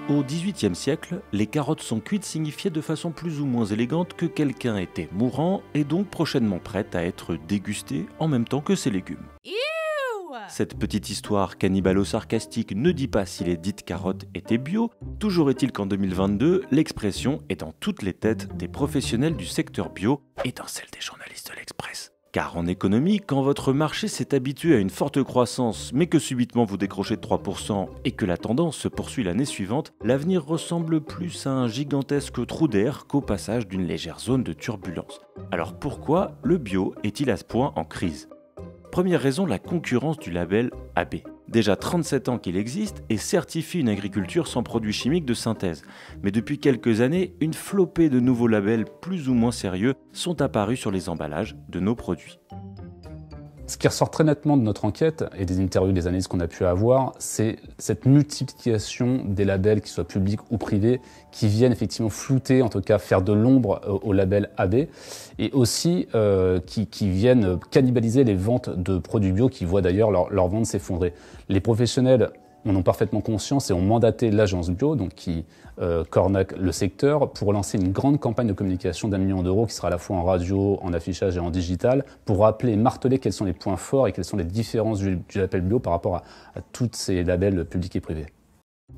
Au XVIIIe siècle, les carottes sont cuites signifiait de façon plus ou moins élégante que quelqu'un était mourant et donc prochainement prête à être dégustée en même temps que ses légumes. Cette petite histoire cannibalo-sarcastique ne dit pas si les dites carottes étaient bio, toujours est-il qu'en 2022, l'expression est dans toutes les têtes des professionnels du secteur bio et dans celle des journalistes de l'Express. Car en économie, quand votre marché s'est habitué à une forte croissance, mais que subitement vous décrochez de 3% et que la tendance se poursuit l'année suivante, l'avenir ressemble plus à un gigantesque trou d'air qu'au passage d'une légère zone de turbulence. Alors pourquoi le bio est-il à ce point en crise ? Première raison, la concurrence du label AB. Déjà 37 ans qu'il existe et certifie une agriculture sans produits chimiques de synthèse. Mais depuis quelques années, une flopée de nouveaux labels plus ou moins sérieux sont apparus sur les emballages de nos produits. Ce qui ressort très nettement de notre enquête et des interviews, des analyses qu'on a pu avoir, c'est cette multiplication des labels, qu'ils soient publics ou privés, qui viennent effectivement flouter, en tout cas faire de l'ombre au label AB, et aussi qui viennent cannibaliser les ventes de produits bio, qui voient d'ailleurs leur vente s'effondrer. Les professionnels en ont parfaitement conscience et ont mandaté l'agence bio, donc qui cornaque le secteur, pour lancer une grande campagne de communication d'1 million d'euros qui sera à la fois en radio, en affichage et en digital, pour rappeler et marteler quels sont les points forts et quelles sont les différences du label bio par rapport à tous ces labels publics et privés.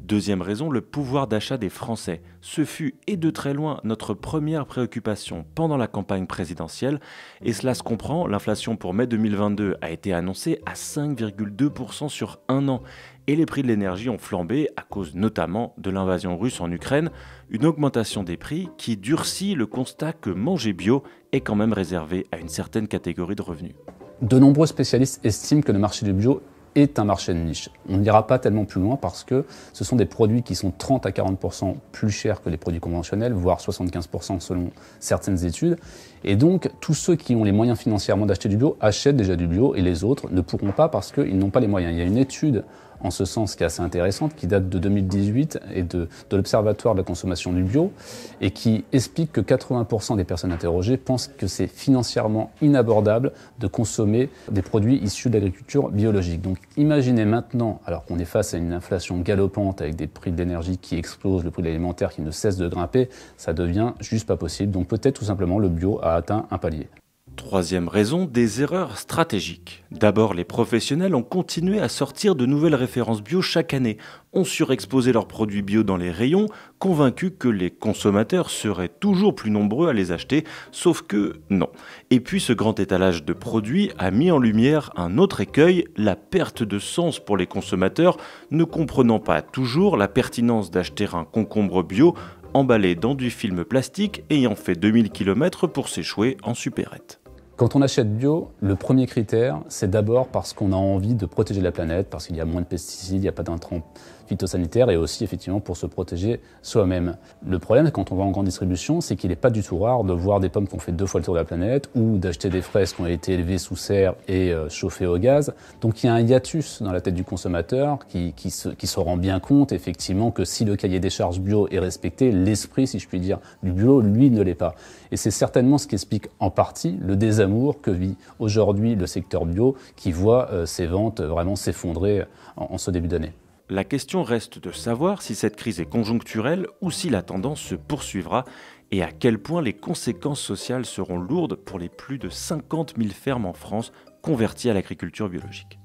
Deuxième raison, le pouvoir d'achat des Français. Ce fut et de très loin notre première préoccupation pendant la campagne présidentielle et cela se comprend, l'inflation pour mai 2022 a été annoncée à 5,2% sur un an et les prix de l'énergie ont flambé à cause notamment de l'invasion russe en Ukraine, une augmentation des prix qui durcit le constat que manger bio est quand même réservé à une certaine catégorie de revenus. De nombreux spécialistes estiment que le marché du bio est un marché de niche. On n'ira pas tellement plus loin parce que ce sont des produits qui sont 30 à 40% plus chers que les produits conventionnels, voire 75% selon certaines études. Et donc, tous ceux qui ont les moyens financièrement d'acheter du bio achètent déjà du bio et les autres ne pourront pas parce qu'ils n'ont pas les moyens. Il y a une étude en ce sens qui est assez intéressante, qui date de 2018 et de l'Observatoire de la consommation du bio et qui explique que 80% des personnes interrogées pensent que c'est financièrement inabordable de consommer des produits issus de l'agriculture biologique. Donc imaginez maintenant, alors qu'on est face à une inflation galopante avec des prix de l'énergie qui explosent, le prix de l'alimentaire qui ne cesse de grimper, ça devient juste pas possible. Donc peut-être tout simplement le bio a atteint un palier. Troisième raison, des erreurs stratégiques. D'abord, les professionnels ont continué à sortir de nouvelles références bio chaque année, ont surexposé leurs produits bio dans les rayons, convaincus que les consommateurs seraient toujours plus nombreux à les acheter, sauf que non. Et puis ce grand étalage de produits a mis en lumière un autre écueil, la perte de sens pour les consommateurs, ne comprenant pas toujours la pertinence d'acheter un concombre bio emballé dans du film plastique ayant fait 2000 km pour s'échouer en supérette. Quand on achète bio, le premier critère, c'est d'abord parce qu'on a envie de protéger la planète, parce qu'il y a moins de pesticides, il n'y a pas d'intrants phytosanitaires et aussi effectivement pour se protéger soi-même. Le problème, quand on va en grande distribution, c'est qu'il n'est pas du tout rare de voir des pommes qui ont fait 2 fois le tour de la planète ou d'acheter des fraises qui ont été élevées sous serre et chauffées au gaz. Donc il y a un hiatus dans la tête du consommateur qui se rend bien compte effectivement que si le cahier des charges bio est respecté, l'esprit, si je puis dire, du bio, lui, ne l'est pas. Et c'est certainement ce qui explique en partie le désamour que vit aujourd'hui le secteur bio qui voit ses ventes vraiment s'effondrer en ce début d'année. La question reste de savoir si cette crise est conjoncturelle ou si la tendance se poursuivra et à quel point les conséquences sociales seront lourdes pour les plus de 50 000 fermes en France converties à l'agriculture biologique.